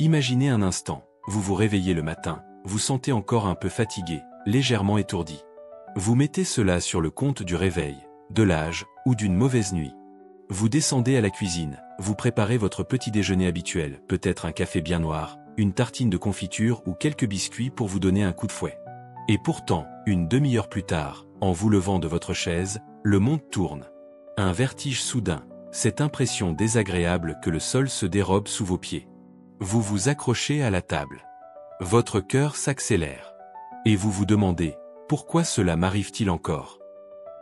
Imaginez un instant, vous vous réveillez le matin, vous sentez encore un peu fatigué, légèrement étourdi. Vous mettez cela sur le compte du réveil, de l'âge ou d'une mauvaise nuit. Vous descendez à la cuisine, vous préparez votre petit déjeuner habituel, peut-être un café bien noir, une tartine de confiture ou quelques biscuits pour vous donner un coup de fouet. Et pourtant, une demi-heure plus tard, en vous levant de votre chaise, le monde tourne. Un vertige soudain, cette impression désagréable que le sol se dérobe sous vos pieds. Vous vous accrochez à la table. Votre cœur s'accélère. Et vous vous demandez, pourquoi cela m'arrive-t-il encore?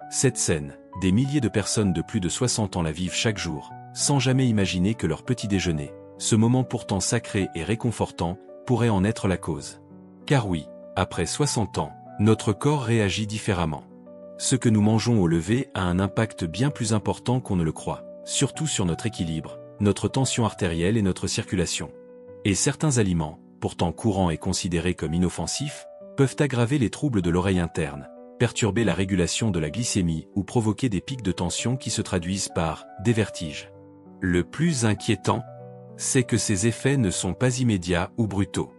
Cette scène, des milliers de personnes de plus de 60 ans la vivent chaque jour, sans jamais imaginer que leur petit déjeuner, ce moment pourtant sacré et réconfortant, pourrait en être la cause. Car oui, après 60 ans, notre corps réagit différemment. Ce que nous mangeons au lever a un impact bien plus important qu'on ne le croit, surtout sur notre équilibre, notre tension artérielle et notre circulation. Et certains aliments, pourtant courants et considérés comme inoffensifs, peuvent aggraver les troubles de l'oreille interne, perturber la régulation de la glycémie ou provoquer des pics de tension qui se traduisent par des vertiges. Le plus inquiétant, c'est que ces effets ne sont pas immédiats ou brutaux.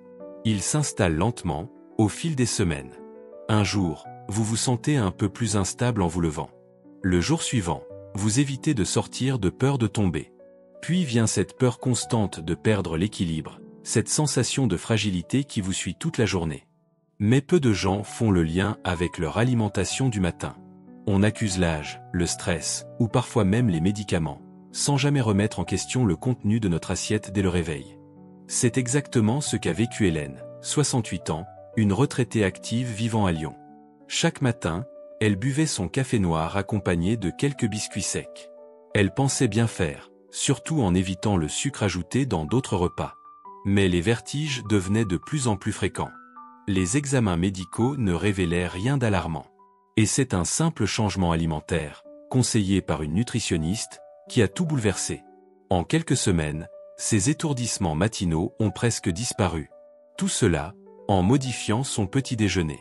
Ils s'installent lentement, au fil des semaines. Un jour, vous vous sentez un peu plus instable en vous levant. Le jour suivant, vous évitez de sortir de peur de tomber. Puis vient cette peur constante de perdre l'équilibre, cette sensation de fragilité qui vous suit toute la journée. Mais peu de gens font le lien avec leur alimentation du matin. On accuse l'âge, le stress, ou parfois même les médicaments, sans jamais remettre en question le contenu de notre assiette dès le réveil. C'est exactement ce qu'a vécu Hélène, 68 ans, une retraitée active vivant à Lyon. Chaque matin, elle buvait son café noir accompagné de quelques biscuits secs. Elle pensait bien faire, surtout en évitant le sucre ajouté dans d'autres repas. Mais les vertiges devenaient de plus en plus fréquents. Les examens médicaux ne révélaient rien d'alarmant. Et c'est un simple changement alimentaire, conseillé par une nutritionniste, qui a tout bouleversé. En quelques semaines, ces étourdissements matinaux ont presque disparu. Tout cela, en modifiant son petit déjeuner.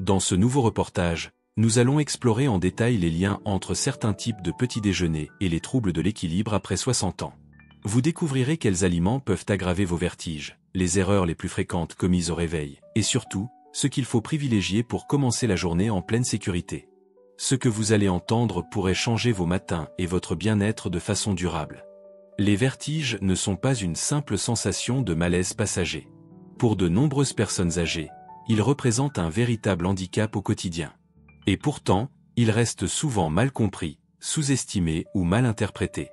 Dans ce nouveau reportage, nous allons explorer en détail les liens entre certains types de petits déjeuners et les troubles de l'équilibre après 60 ans. Vous découvrirez quels aliments peuvent aggraver vos vertiges, les erreurs les plus fréquentes commises au réveil, et surtout, ce qu'il faut privilégier pour commencer la journée en pleine sécurité. Ce que vous allez entendre pourrait changer vos matins et votre bien-être de façon durable. Les vertiges ne sont pas une simple sensation de malaise passager. Pour de nombreuses personnes âgées, ils représentent un véritable handicap au quotidien. Et pourtant, ils restent souvent mal compris, sous-estimés ou mal interprétés.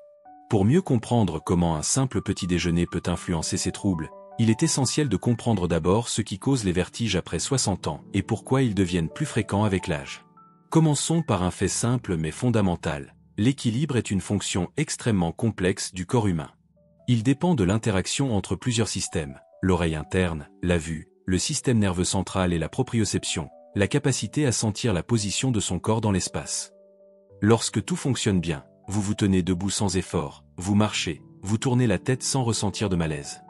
Pour mieux comprendre comment un simple petit déjeuner peut influencer ces troubles, il est essentiel de comprendre d'abord ce qui cause les vertiges après 60 ans et pourquoi ils deviennent plus fréquents avec l'âge. Commençons par un fait simple mais fondamental. L'équilibre est une fonction extrêmement complexe du corps humain. Il dépend de l'interaction entre plusieurs systèmes, l'oreille interne, la vue, le système nerveux central et la proprioception, la capacité à sentir la position de son corps dans l'espace. Lorsque tout fonctionne bien, vous vous tenez debout sans effort, vous marchez, vous tournez la tête sans ressentir de malaise.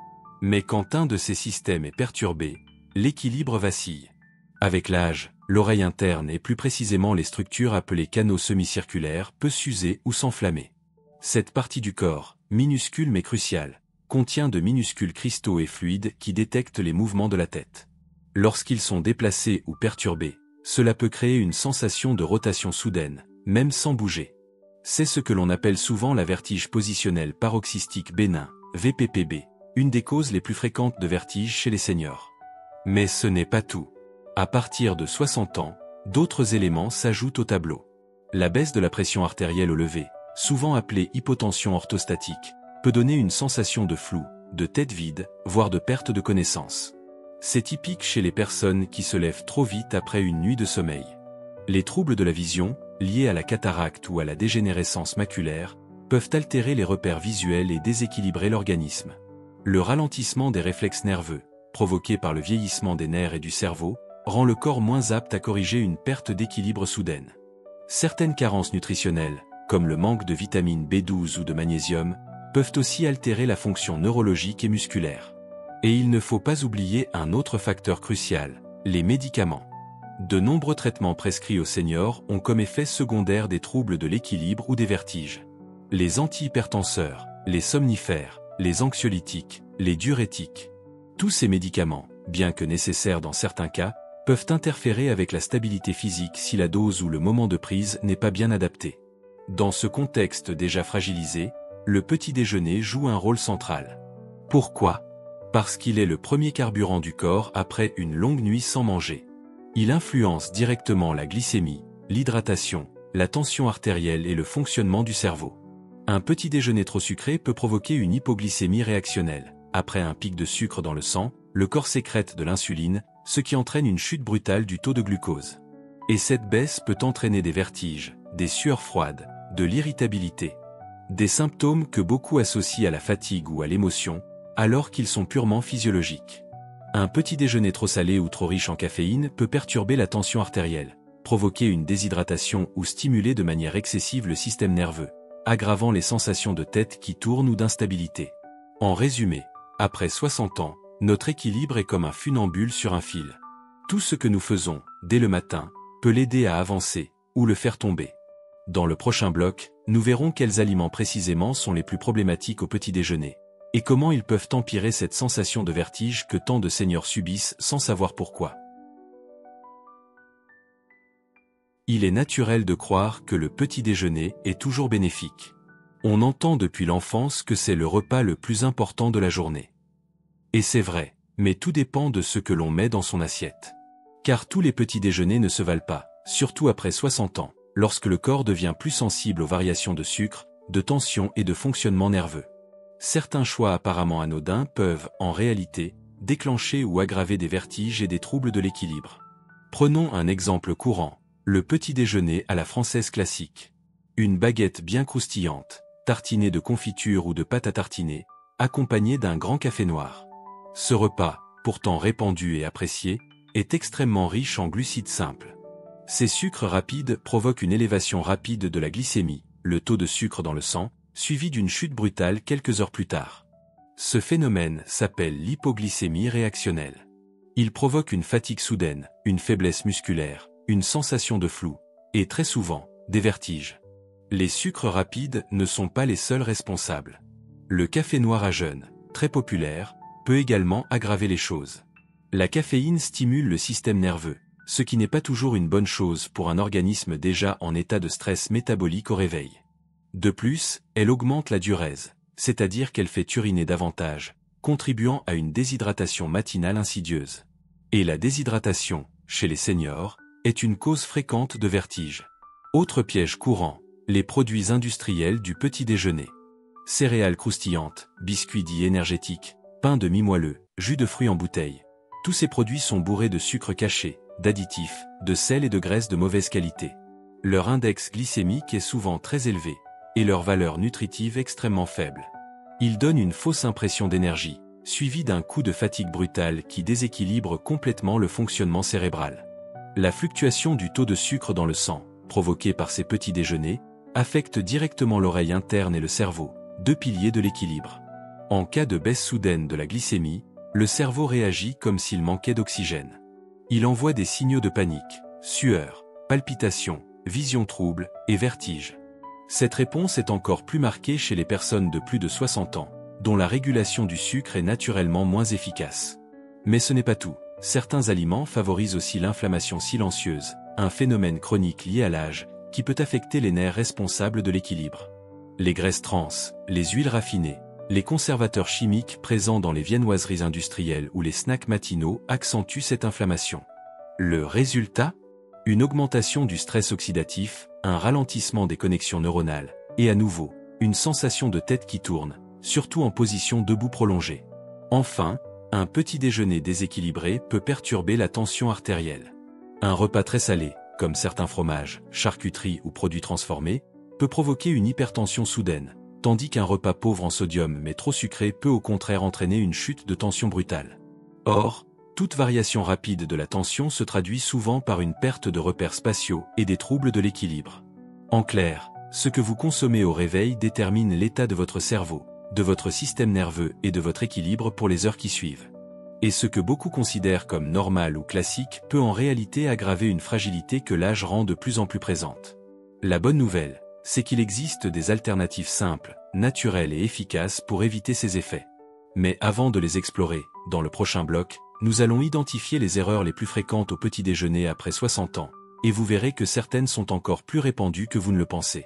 Mais quand un de ces systèmes est perturbé, l'équilibre vacille. Avec l'âge, l'oreille interne et plus précisément les structures appelées canaux semi-circulaires peut s'user ou s'enflammer. Cette partie du corps, minuscule mais cruciale, contient de minuscules cristaux et fluides qui détectent les mouvements de la tête. Lorsqu'ils sont déplacés ou perturbés, cela peut créer une sensation de rotation soudaine, même sans bouger. C'est ce que l'on appelle souvent la vertige positionnelle paroxystique bénin, VPPB, une des causes les plus fréquentes de vertige chez les seniors. Mais ce n'est pas tout. À partir de 60 ans, d'autres éléments s'ajoutent au tableau. La baisse de la pression artérielle au lever, souvent appelée hypotension orthostatique, peut donner une sensation de flou, de tête vide, voire de perte de connaissance. C'est typique chez les personnes qui se lèvent trop vite après une nuit de sommeil. Les troubles de la vision, liés à la cataracte ou à la dégénérescence maculaire, peuvent altérer les repères visuels et déséquilibrer l'organisme. Le ralentissement des réflexes nerveux, provoqué par le vieillissement des nerfs et du cerveau, rend le corps moins apte à corriger une perte d'équilibre soudaine. Certaines carences nutritionnelles, comme le manque de vitamine B12 ou de magnésium, peuvent aussi altérer la fonction neurologique et musculaire. Et il ne faut pas oublier un autre facteur crucial, les médicaments. De nombreux traitements prescrits aux seniors ont comme effet secondaire des troubles de l'équilibre ou des vertiges. Les antihypertenseurs, les somnifères, les anxiolytiques, les diurétiques, Tous ces médicaments, bien que nécessaires dans certains cas, peuvent interférer avec la stabilité physique si la dose ou le moment de prise n'est pas bien adapté. Dans ce contexte déjà fragilisé, le petit déjeuner joue un rôle central. Pourquoi? Parce qu'il est le premier carburant du corps après une longue nuit sans manger. Il influence directement la glycémie, l'hydratation, la tension artérielle et le fonctionnement du cerveau. Un petit déjeuner trop sucré peut provoquer une hypoglycémie réactionnelle. Après un pic de sucre dans le sang, le corps sécrète de l'insuline, ce qui entraîne une chute brutale du taux de glucose. Et cette baisse peut entraîner des vertiges, des sueurs froides, de l'irritabilité. Des symptômes que beaucoup associent à la fatigue ou à l'émotion, alors qu'ils sont purement physiologiques. Un petit déjeuner trop salé ou trop riche en caféine peut perturber la tension artérielle, provoquer une déshydratation ou stimuler de manière excessive le système nerveux, aggravant les sensations de tête qui tournent ou d'instabilité. En résumé, après 60 ans, notre équilibre est comme un funambule sur un fil. Tout ce que nous faisons, dès le matin, peut l'aider à avancer, ou le faire tomber. Dans le prochain bloc, nous verrons quels aliments précisément sont les plus problématiques au petit déjeuner, et comment ils peuvent empirer cette sensation de vertige que tant de seniors subissent sans savoir pourquoi. Il est naturel de croire que le petit déjeuner est toujours bénéfique. On entend depuis l'enfance que c'est le repas le plus important de la journée. Et c'est vrai, mais tout dépend de ce que l'on met dans son assiette. Car tous les petits déjeuners ne se valent pas, surtout après 60 ans, lorsque le corps devient plus sensible aux variations de sucre, de tension et de fonctionnement nerveux. Certains choix apparemment anodins peuvent, en réalité, déclencher ou aggraver des vertiges et des troubles de l'équilibre. Prenons un exemple courant, le petit déjeuner à la française classique. Une baguette bien croustillante, tartinée de confiture ou de pâte à tartiner, accompagnée d'un grand café noir. Ce repas, pourtant répandu et apprécié, est extrêmement riche en glucides simples. Ces sucres rapides provoquent une élévation rapide de la glycémie, le taux de sucre dans le sang, suivi d'une chute brutale quelques heures plus tard. Ce phénomène s'appelle l'hypoglycémie réactionnelle. Il provoque une fatigue soudaine, une faiblesse musculaire, une sensation de flou, et très souvent, des vertiges. Les sucres rapides ne sont pas les seuls responsables. Le café noir à jeun, très populaire, peut également aggraver les choses. La caféine stimule le système nerveux, ce qui n'est pas toujours une bonne chose pour un organisme déjà en état de stress métabolique au réveil. De plus, elle augmente la diurèse, c'est-à-dire qu'elle fait uriner davantage, contribuant à une déshydratation matinale insidieuse. Et la déshydratation, chez les seniors, est une cause fréquente de vertige. Autre piège courant, les produits industriels du petit déjeuner. Céréales croustillantes, biscuits dits énergétiques, pain de mie moelleux, jus de fruits en bouteille. Tous ces produits sont bourrés de sucre caché, d'additifs, de sel et de graisses de mauvaise qualité. Leur index glycémique est souvent très élevé, et leur valeur nutritive extrêmement faible. Ils donnent une fausse impression d'énergie, suivie d'un coup de fatigue brutale qui déséquilibre complètement le fonctionnement cérébral. La fluctuation du taux de sucre dans le sang, provoquée par ces petits déjeuners, affecte directement l'oreille interne et le cerveau, deux piliers de l'équilibre. En cas de baisse soudaine de la glycémie, le cerveau réagit comme s'il manquait d'oxygène. Il envoie des signaux de panique, sueur, palpitations, vision trouble et vertige. Cette réponse est encore plus marquée chez les personnes de plus de 60 ans, dont la régulation du sucre est naturellement moins efficace. Mais ce n'est pas tout. Certains aliments favorisent aussi l'inflammation silencieuse, un phénomène chronique lié à l'âge, qui peut affecter les nerfs responsables de l'équilibre. Les graisses trans, les huiles raffinées, les conservateurs chimiques présents dans les viennoiseries industrielles ou les snacks matinaux accentuent cette inflammation. Le résultat ? Une augmentation du stress oxydatif, un ralentissement des connexions neuronales, et à nouveau, une sensation de tête qui tourne, surtout en position debout prolongée. Enfin, un petit déjeuner déséquilibré peut perturber la tension artérielle. Un repas très salé, comme certains fromages, charcuteries ou produits transformés, peut provoquer une hypertension soudaine, tandis qu'un repas pauvre en sodium mais trop sucré peut au contraire entraîner une chute de tension brutale. Or, toute variation rapide de la tension se traduit souvent par une perte de repères spatiaux et des troubles de l'équilibre. En clair, ce que vous consommez au réveil détermine l'état de votre cerveau, de votre système nerveux et de votre équilibre pour les heures qui suivent. Et ce que beaucoup considèrent comme normal ou classique peut en réalité aggraver une fragilité que l'âge rend de plus en plus présente. La bonne nouvelle, c'est qu'il existe des alternatives simples, naturelles et efficaces pour éviter ces effets. Mais avant de les explorer, dans le prochain bloc, nous allons identifier les erreurs les plus fréquentes au petit déjeuner après 60 ans, et vous verrez que certaines sont encore plus répandues que vous ne le pensez.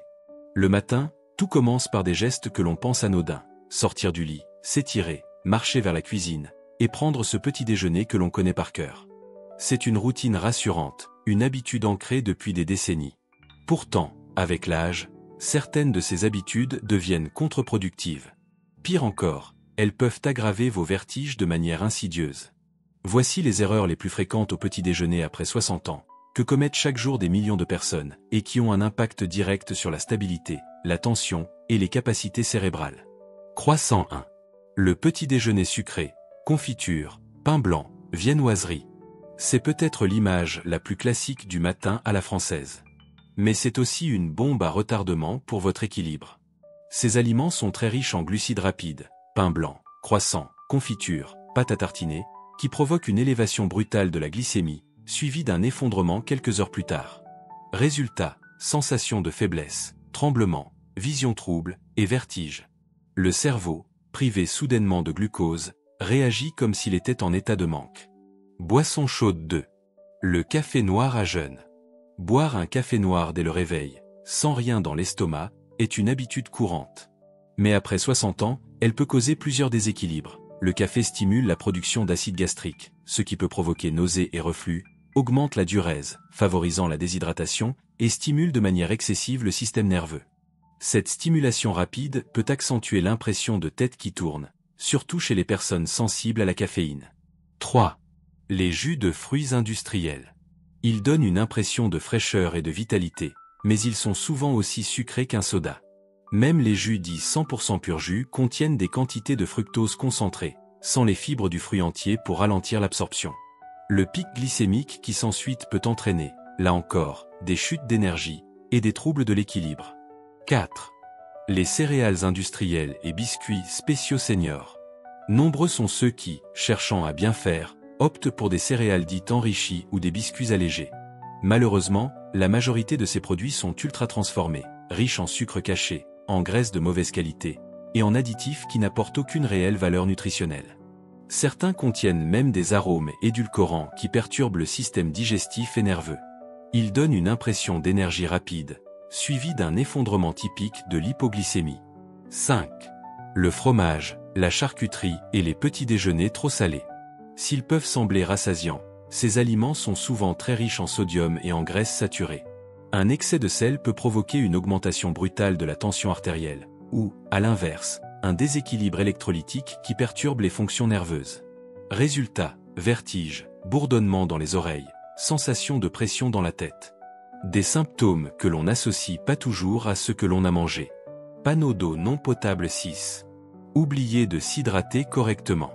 Le matin, tout commence par des gestes que l'on pense anodins. Sortir du lit, s'étirer, marcher vers la cuisine, et prendre ce petit déjeuner que l'on connaît par cœur. C'est une routine rassurante, une habitude ancrée depuis des décennies. Pourtant, avec l'âge, certaines de ces habitudes deviennent contre-productives. Pire encore, elles peuvent aggraver vos vertiges de manière insidieuse. Voici les erreurs les plus fréquentes au petit déjeuner après 60 ans, que commettent chaque jour des millions de personnes, et qui ont un impact direct sur la stabilité, la tension, et les capacités cérébrales. Croissant 1. Le petit déjeuner sucré, confiture, pain blanc, viennoiserie. C'est peut-être l'image la plus classique du matin à la française. Mais c'est aussi une bombe à retardement pour votre équilibre. Ces aliments sont très riches en glucides rapides, pain blanc, croissant, confiture, pâte à tartiner, qui provoquent une élévation brutale de la glycémie, suivie d'un effondrement quelques heures plus tard. Résultat, sensation de faiblesse, tremblement, vision trouble et vertige. Le cerveau, privé soudainement de glucose, réagit comme s'il était en état de manque. Boisson chaude 2. Le café noir à jeun. Boire un café noir dès le réveil, sans rien dans l'estomac, est une habitude courante. Mais après 60 ans, elle peut causer plusieurs déséquilibres. Le café stimule la production d'acide gastrique, ce qui peut provoquer nausées et reflux, augmente la diurèse, favorisant la déshydratation, et stimule de manière excessive le système nerveux. Cette stimulation rapide peut accentuer l'impression de tête qui tourne, surtout chez les personnes sensibles à la caféine. 3. Les jus de fruits industriels. Ils donnent une impression de fraîcheur et de vitalité, mais ils sont souvent aussi sucrés qu'un soda. Même les jus dits 100% pur jus contiennent des quantités de fructose concentrées, sans les fibres du fruit entier pour ralentir l'absorption. Le pic glycémique qui s'ensuit peut entraîner, là encore, des chutes d'énergie et des troubles de l'équilibre. 4. Les céréales industrielles et biscuits spéciaux seniors. Nombreux sont ceux qui, cherchant à bien faire, optent pour des céréales dites enrichies ou des biscuits allégés. Malheureusement, la majorité de ces produits sont ultra transformés, riches en sucre caché, en graisses de mauvaise qualité, et en additifs qui n'apportent aucune réelle valeur nutritionnelle. Certains contiennent même des arômes édulcorants qui perturbent le système digestif et nerveux. Ils donnent une impression d'énergie rapide, suivie d'un effondrement typique de l'hypoglycémie. 5. Le fromage, la charcuterie et les petits déjeuners trop salés. S'ils peuvent sembler rassasiants, ces aliments sont souvent très riches en sodium et en graisses saturées. Un excès de sel peut provoquer une augmentation brutale de la tension artérielle, ou, à l'inverse, un déséquilibre électrolytique qui perturbe les fonctions nerveuses. Résultat, vertige, bourdonnement dans les oreilles, sensation de pression dans la tête. Des symptômes que l'on n'associe pas toujours à ce que l'on a mangé. Panneau d'eau non potable 6. Oubliez de s'hydrater correctement.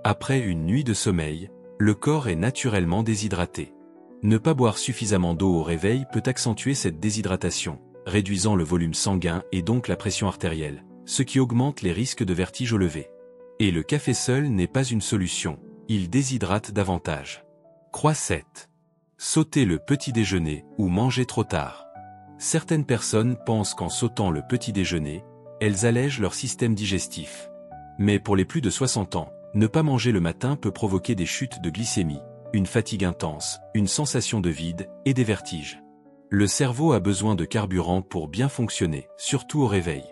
Après une nuit de sommeil, le corps est naturellement déshydraté. Ne pas boire suffisamment d'eau au réveil peut accentuer cette déshydratation, réduisant le volume sanguin et donc la pression artérielle, ce qui augmente les risques de vertige au lever. Et le café seul n'est pas une solution, il déshydrate davantage. Croix 7. Sauter le petit déjeuner ou manger trop tard. Certaines personnes pensent qu'en sautant le petit déjeuner, elles allègent leur système digestif. Mais pour les plus de 60 ans, ne pas manger le matin peut provoquer des chutes de glycémie, une fatigue intense, une sensation de vide et des vertiges. Le cerveau a besoin de carburant pour bien fonctionner, surtout au réveil.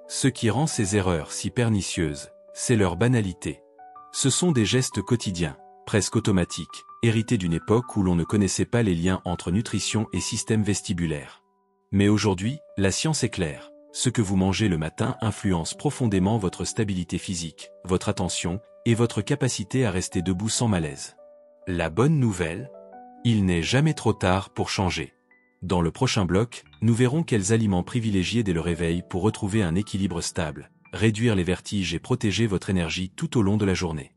Ce qui rend ces erreurs si pernicieuses, c'est leur banalité. Ce sont des gestes quotidiens, presque automatiques, hérités d'une époque où l'on ne connaissait pas les liens entre nutrition et système vestibulaire. Mais aujourd'hui, la science est claire. Ce que vous mangez le matin influence profondément votre stabilité physique, votre attention et votre capacité à rester debout sans malaise. La bonne nouvelle, il n'est jamais trop tard pour changer. Dans le prochain bloc, nous verrons quels aliments privilégier dès le réveil pour retrouver un équilibre stable, réduire les vertiges et protéger votre énergie tout au long de la journée.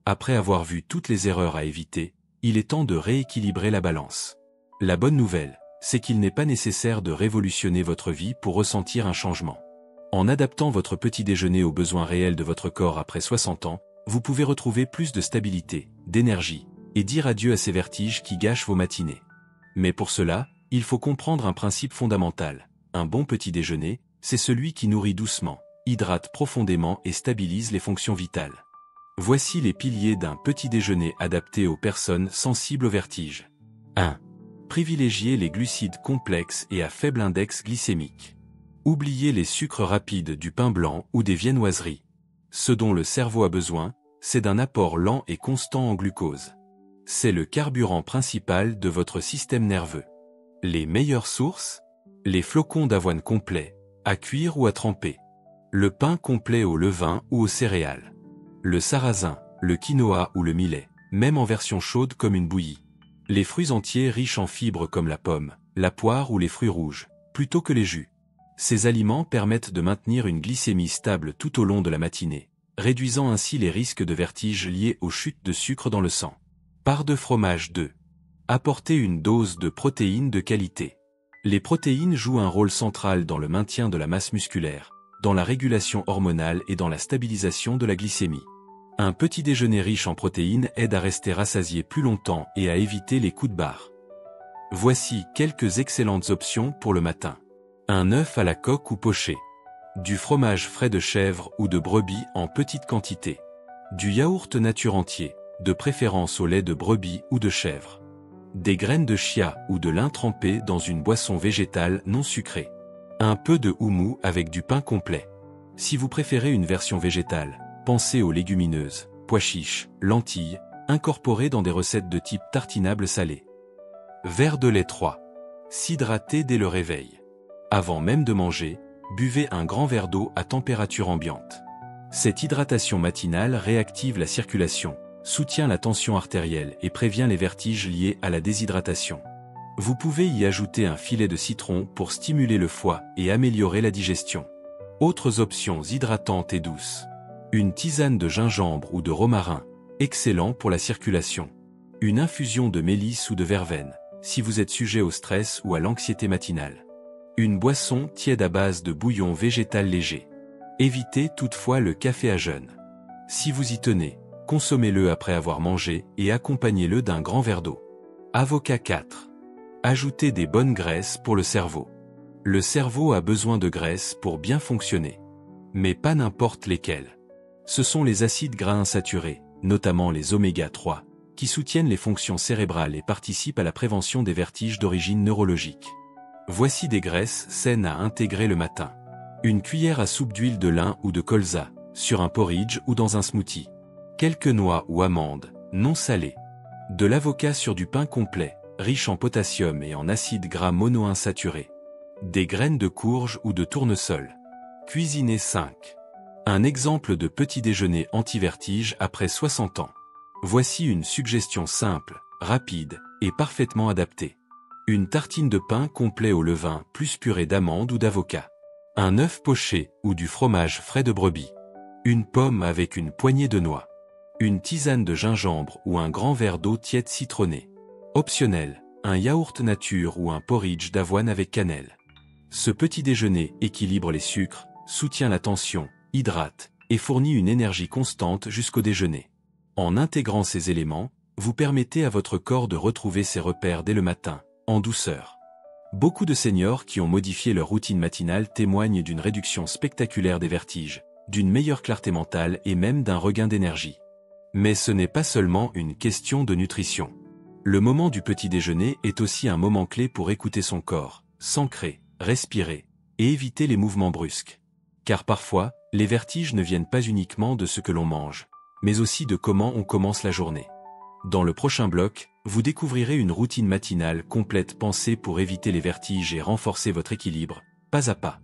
Après avoir vu toutes les erreurs à éviter, il est temps de rééquilibrer la balance. La bonne nouvelle, c'est qu'il n'est pas nécessaire de révolutionner votre vie pour ressentir un changement. En adaptant votre petit déjeuner aux besoins réels de votre corps après 60 ans, vous pouvez retrouver plus de stabilité, d'énergie, et dire adieu à ces vertiges qui gâchent vos matinées. Mais pour cela, il faut comprendre un principe fondamental. Un bon petit déjeuner, c'est celui qui nourrit doucement, hydrate profondément et stabilise les fonctions vitales. Voici les piliers d'un petit déjeuner adapté aux personnes sensibles au vertige. 1. Privilégiez les glucides complexes et à faible index glycémique. Oubliez les sucres rapides du pain blanc ou des viennoiseries. Ce dont le cerveau a besoin, c'est d'un apport lent et constant en glucose. C'est le carburant principal de votre système nerveux. Les meilleures sources? Les flocons d'avoine complets, à cuire ou à tremper. Le pain complet au levain ou aux céréales. Le sarrasin, le quinoa ou le millet, même en version chaude comme une bouillie. Les fruits entiers riches en fibres comme la pomme, la poire ou les fruits rouges, plutôt que les jus. Ces aliments permettent de maintenir une glycémie stable tout au long de la matinée, réduisant ainsi les risques de vertige liés aux chutes de sucre dans le sang. Part de fromage 2. Apportez une dose de protéines de qualité. Les protéines jouent un rôle central dans le maintien de la masse musculaire, dans la régulation hormonale et dans la stabilisation de la glycémie. Un petit déjeuner riche en protéines aide à rester rassasié plus longtemps et à éviter les coups de barre. Voici quelques excellentes options pour le matin. Un œuf à la coque ou poché. Du fromage frais de chèvre ou de brebis en petite quantité. Du yaourt nature entier, de préférence au lait de brebis ou de chèvre. Des graines de chia ou de lin trempées dans une boisson végétale non sucrée. Un peu de houmou avec du pain complet. Si vous préférez une version végétale, pensez aux légumineuses, pois chiches, lentilles, incorporées dans des recettes de type tartinable salé. Verre de lait 3. S'hydrater dès le réveil. Avant même de manger, buvez un grand verre d'eau à température ambiante. Cette hydratation matinale réactive la circulation, soutient la tension artérielle et prévient les vertiges liés à la déshydratation. Vous pouvez y ajouter un filet de citron pour stimuler le foie et améliorer la digestion. Autres options hydratantes et douces. Une tisane de gingembre ou de romarin, excellent pour la circulation. Une infusion de mélisse ou de verveine, si vous êtes sujet au stress ou à l'anxiété matinale. Une boisson tiède à base de bouillon végétal léger. Évitez toutefois le café à jeun. Si vous y tenez, consommez-le après avoir mangé et accompagnez-le d'un grand verre d'eau. Avocat 4. Ajoutez des bonnes graisses pour le cerveau. Le cerveau a besoin de graisses pour bien fonctionner. Mais pas n'importe lesquelles. Ce sont les acides gras insaturés, notamment les oméga 3, qui soutiennent les fonctions cérébrales et participent à la prévention des vertiges d'origine neurologique. Voici des graisses saines à intégrer le matin. Une cuillère à soupe d'huile de lin ou de colza, sur un porridge ou dans un smoothie. Quelques noix ou amandes, non salées. De l'avocat sur du pain complet, riche en potassium et en acides gras monoinsaturés. Des graines de courge ou de tournesol. Cuisiner 5. Un exemple de petit déjeuner anti-vertige après 60 ans. Voici une suggestion simple, rapide et parfaitement adaptée. Une tartine de pain complet au levain plus purée d'amandes ou d'avocat. Un œuf poché ou du fromage frais de brebis. Une pomme avec une poignée de noix. Une tisane de gingembre ou un grand verre d'eau tiède citronnée. Optionnel, un yaourt nature ou un porridge d'avoine avec cannelle. Ce petit déjeuner équilibre les sucres, soutient la tension, hydrate et fournit une énergie constante jusqu'au déjeuner. En intégrant ces éléments, vous permettez à votre corps de retrouver ses repères dès le matin, en douceur. Beaucoup de seniors qui ont modifié leur routine matinale témoignent d'une réduction spectaculaire des vertiges, d'une meilleure clarté mentale et même d'un regain d'énergie. Mais ce n'est pas seulement une question de nutrition. Le moment du petit déjeuner est aussi un moment clé pour écouter son corps, s'ancrer, respirer, et éviter les mouvements brusques. Car parfois, les vertiges ne viennent pas uniquement de ce que l'on mange, mais aussi de comment on commence la journée. Dans le prochain bloc, vous découvrirez une routine matinale complète pensée pour éviter les vertiges et renforcer votre équilibre, pas à pas.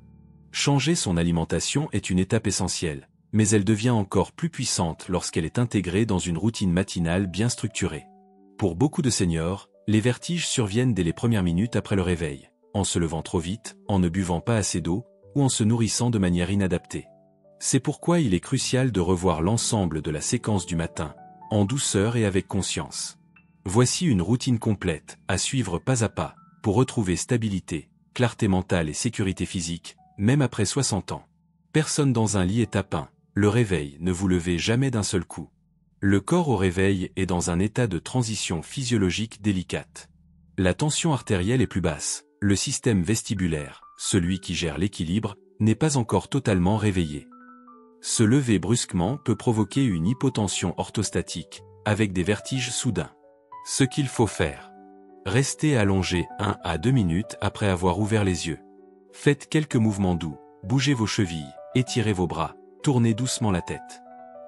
Changer son alimentation est une étape essentielle, mais elle devient encore plus puissante lorsqu'elle est intégrée dans une routine matinale bien structurée. Pour beaucoup de seniors, les vertiges surviennent dès les premières minutes après le réveil, en se levant trop vite, en ne buvant pas assez d'eau, ou en se nourrissant de manière inadaptée. C'est pourquoi il est crucial de revoir l'ensemble de la séquence du matin, en douceur et avec conscience. Voici une routine complète, à suivre pas à pas, pour retrouver stabilité, clarté mentale et sécurité physique, même après 60 ans. Personne dans un lit est à pain, le réveil, ne vous levez jamais d'un seul coup. Le corps au réveil est dans un état de transition physiologique délicate. La tension artérielle est plus basse, le système vestibulaire, celui qui gère l'équilibre, n'est pas encore totalement réveillé. Se lever brusquement peut provoquer une hypotension orthostatique, avec des vertiges soudains. Ce qu'il faut faire. Restez allongé 1 à 2 minutes après avoir ouvert les yeux. Faites quelques mouvements doux, bougez vos chevilles, étirez vos bras, tournez doucement la tête.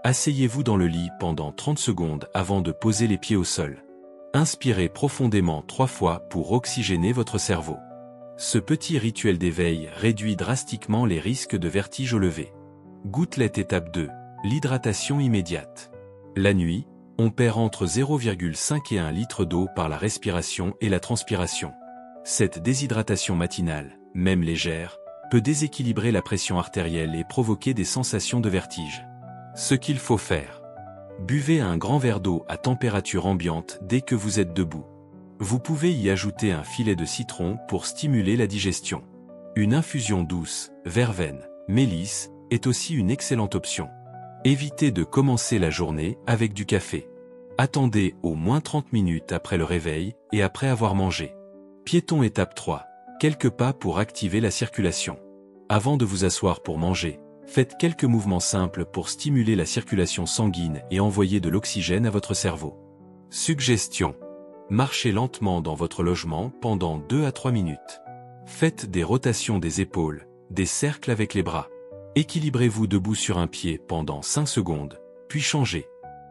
Asseyez-vous dans le lit pendant 30 secondes avant de poser les pieds au sol. Inspirez profondément 3 fois pour oxygéner votre cerveau. Ce petit rituel d'éveil réduit drastiquement les risques de vertige au lever. Gouttelette étape 2, l'hydratation immédiate. La nuit, on perd entre 0,5 et 1 litre d'eau par la respiration et la transpiration. Cette déshydratation matinale, même légère, peut déséquilibrer la pression artérielle et provoquer des sensations de vertige. Ce qu'il faut faire. Buvez un grand verre d'eau à température ambiante dès que vous êtes debout. Vous pouvez y ajouter un filet de citron pour stimuler la digestion. Une infusion douce, verveine, mélisse, est aussi une excellente option. Évitez de commencer la journée avec du café. Attendez au moins 30 minutes après le réveil et après avoir mangé. Piéton étape 3. Quelques pas pour activer la circulation. Avant de vous asseoir pour manger, faites quelques mouvements simples pour stimuler la circulation sanguine et envoyer de l'oxygène à votre cerveau. Suggestion. Marchez lentement dans votre logement pendant 2 à 3 minutes. Faites des rotations des épaules, des cercles avec les bras. Équilibrez-vous debout sur un pied pendant 5 secondes, puis changez.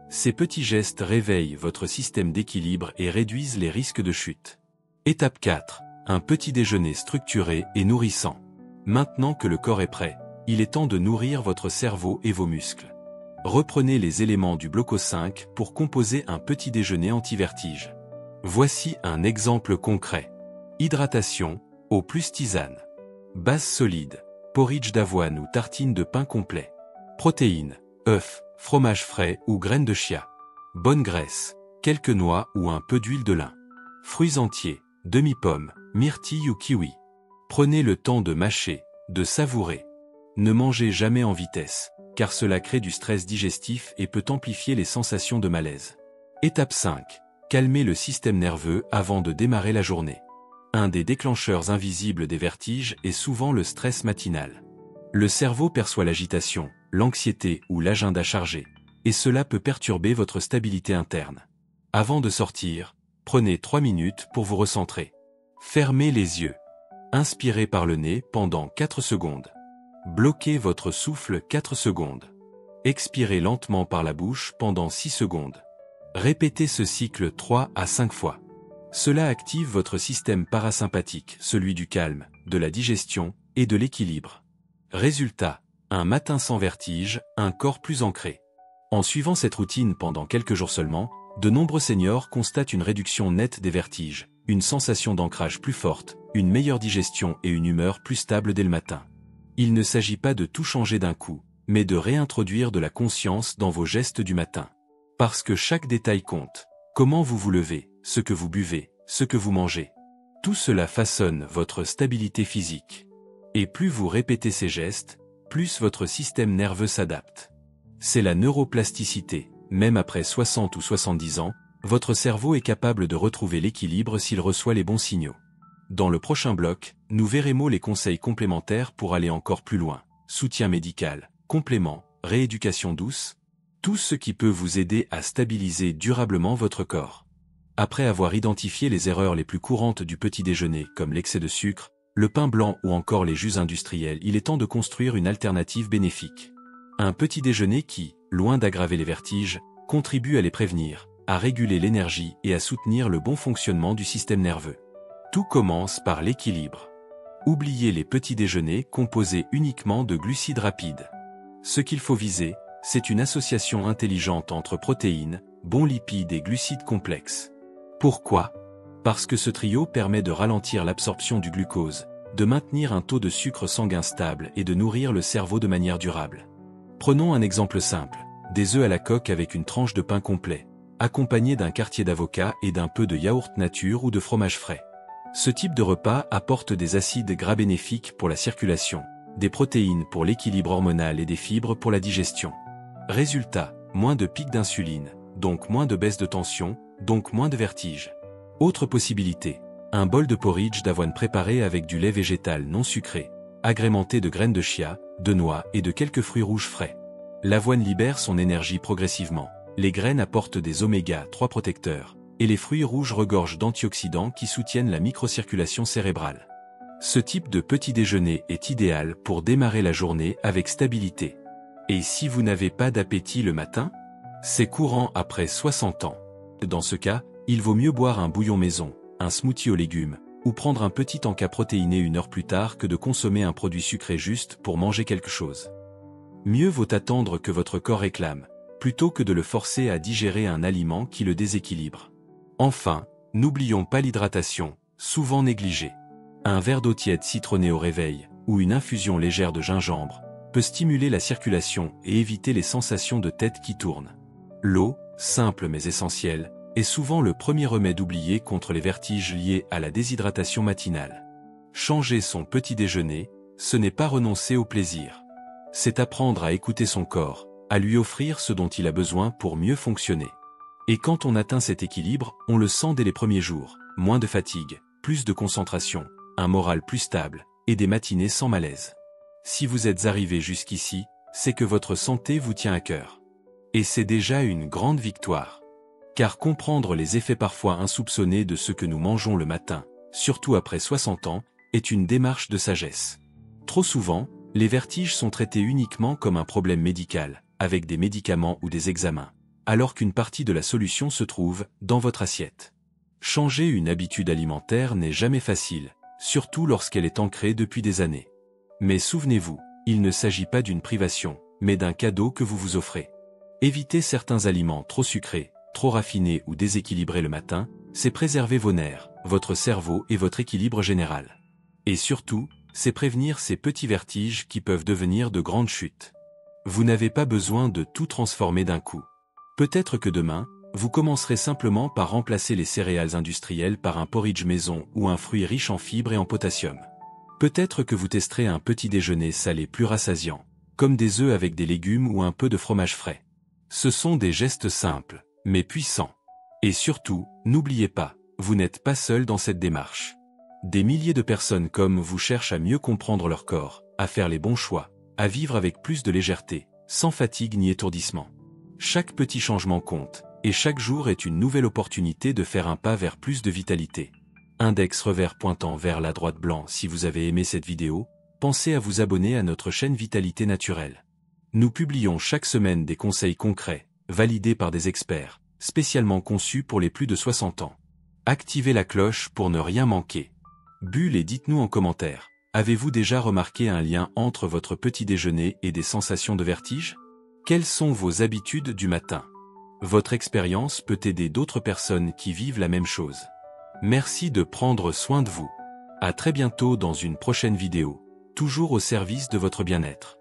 Ces petits gestes réveillent votre système d'équilibre et réduisent les risques de chute. Étape 4. Un petit déjeuner structuré et nourrissant. Maintenant que le corps est prêt, il est temps de nourrir votre cerveau et vos muscles. Reprenez les éléments du bloc 5 pour composer un petit déjeuner anti-vertige. Voici un exemple concret. Hydratation, eau plus tisane. Base solide, porridge d'avoine ou tartine de pain complet. Protéines, œufs, fromage frais ou graines de chia. Bonne graisse, quelques noix ou un peu d'huile de lin. Fruits entiers, demi-pommes, myrtilles ou kiwi. Prenez le temps de mâcher, de savourer. Ne mangez jamais en vitesse, car cela crée du stress digestif et peut amplifier les sensations de malaise. Étape 5. Calmez le système nerveux avant de démarrer la journée. Un des déclencheurs invisibles des vertiges est souvent le stress matinal. Le cerveau perçoit l'agitation, l'anxiété ou l'agenda chargé, et cela peut perturber votre stabilité interne. Avant de sortir, prenez 3 minutes pour vous recentrer. Fermez les yeux. Inspirez par le nez pendant 4 secondes. Bloquez votre souffle 4 secondes. Expirez lentement par la bouche pendant 6 secondes. Répétez ce cycle 3 à 5 fois. Cela active votre système parasympathique, celui du calme, de la digestion et de l'équilibre. Résultat, un matin sans vertige, un corps plus ancré. En suivant cette routine pendant quelques jours seulement, de nombreux seniors constatent une réduction nette des vertiges, une sensation d'ancrage plus forte, une meilleure digestion et une humeur plus stable dès le matin. Il ne s'agit pas de tout changer d'un coup, mais de réintroduire de la conscience dans vos gestes du matin. Parce que chaque détail compte. Comment vous vous levez, ce que vous buvez, ce que vous mangez. Tout cela façonne votre stabilité physique. Et plus vous répétez ces gestes, plus votre système nerveux s'adapte. C'est la neuroplasticité. Même après 60 ou 70 ans, votre cerveau est capable de retrouver l'équilibre s'il reçoit les bons signaux. Dans le prochain bloc, nous verrons les conseils complémentaires pour aller encore plus loin. Soutien médical, compléments, rééducation douce, tout ce qui peut vous aider à stabiliser durablement votre corps. Après avoir identifié les erreurs les plus courantes du petit déjeuner comme l'excès de sucre, le pain blanc ou encore les jus industriels, il est temps de construire une alternative bénéfique. Un petit déjeuner qui, loin d'aggraver les vertiges, contribue à les prévenir, à réguler l'énergie et à soutenir le bon fonctionnement du système nerveux. Tout commence par l'équilibre. Oubliez les petits déjeuners composés uniquement de glucides rapides. Ce qu'il faut viser, c'est une association intelligente entre protéines, bons lipides et glucides complexes. Pourquoi ? Parce que ce trio permet de ralentir l'absorption du glucose, de maintenir un taux de sucre sanguin stable et de nourrir le cerveau de manière durable. Prenons un exemple simple, des œufs à la coque avec une tranche de pain complet, accompagné d'un quartier d'avocat et d'un peu de yaourt nature ou de fromage frais. Ce type de repas apporte des acides gras bénéfiques pour la circulation, des protéines pour l'équilibre hormonal et des fibres pour la digestion. Résultat, moins de pics d'insuline, donc moins de baisse de tension, donc moins de vertige. Autre possibilité, un bol de porridge d'avoine préparé avec du lait végétal non sucré, agrémenté de graines de chia, de noix et de quelques fruits rouges frais. L'avoine libère son énergie progressivement. Les graines apportent des oméga-3 protecteurs, et les fruits rouges regorgent d'antioxydants qui soutiennent la microcirculation cérébrale. Ce type de petit déjeuner est idéal pour démarrer la journée avec stabilité. Et si vous n'avez pas d'appétit le matin? C'est courant après 60 ans. Dans ce cas, il vaut mieux boire un bouillon maison, un smoothie aux légumes, ou prendre un petit encas protéiné 1 heure plus tard que de consommer un produit sucré juste pour manger quelque chose. Mieux vaut attendre que votre corps réclame, plutôt que de le forcer à digérer un aliment qui le déséquilibre. Enfin, n'oublions pas l'hydratation, souvent négligée. Un verre d'eau tiède citronnée au réveil, ou une infusion légère de gingembre, peut stimuler la circulation et éviter les sensations de tête qui tournent. L'eau, simple mais essentielle, est souvent le premier remède oublié contre les vertiges liés à la déshydratation matinale. Changer son petit déjeuner, ce n'est pas renoncer au plaisir. C'est apprendre à écouter son corps, à lui offrir ce dont il a besoin pour mieux fonctionner. Et quand on atteint cet équilibre, on le sent dès les premiers jours, moins de fatigue, plus de concentration, un moral plus stable, et des matinées sans malaise. Si vous êtes arrivé jusqu'ici, c'est que votre santé vous tient à cœur. Et c'est déjà une grande victoire. Car comprendre les effets parfois insoupçonnés de ce que nous mangeons le matin, surtout après 60 ans, est une démarche de sagesse. Trop souvent, les vertiges sont traités uniquement comme un problème médical, avec des médicaments ou des examens, alors qu'une partie de la solution se trouve dans votre assiette. Changer une habitude alimentaire n'est jamais facile, surtout lorsqu'elle est ancrée depuis des années. Mais souvenez-vous, il ne s'agit pas d'une privation, mais d'un cadeau que vous vous offrez. Éviter certains aliments trop sucrés, trop raffinés ou déséquilibrés le matin, c'est préserver vos nerfs, votre cerveau et votre équilibre général. Et surtout, c'est prévenir ces petits vertiges qui peuvent devenir de grandes chutes. Vous n'avez pas besoin de tout transformer d'un coup. Peut-être que demain, vous commencerez simplement par remplacer les céréales industrielles par un porridge maison ou un fruit riche en fibres et en potassium. Peut-être que vous testerez un petit déjeuner salé plus rassasiant, comme des œufs avec des légumes ou un peu de fromage frais. Ce sont des gestes simples, mais puissants. Et surtout, n'oubliez pas, vous n'êtes pas seul dans cette démarche. Des milliers de personnes comme vous cherchent à mieux comprendre leur corps, à faire les bons choix, à vivre avec plus de légèreté, sans fatigue ni étourdissement. Chaque petit changement compte, et chaque jour est une nouvelle opportunité de faire un pas vers plus de vitalité. Index revers pointant vers la droite blanc. Si vous avez aimé cette vidéo, pensez à vous abonner à notre chaîne Vitalité Naturelle. Nous publions chaque semaine des conseils concrets, validés par des experts, spécialement conçus pour les plus de 60 ans. Activez la cloche pour ne rien manquer. Bulle et dites-nous en commentaire, avez-vous déjà remarqué un lien entre votre petit déjeuner et des sensations de vertige? Quelles sont vos habitudes du matin? Votre expérience peut aider d'autres personnes qui vivent la même chose. Merci de prendre soin de vous. À très bientôt dans une prochaine vidéo, toujours au service de votre bien-être.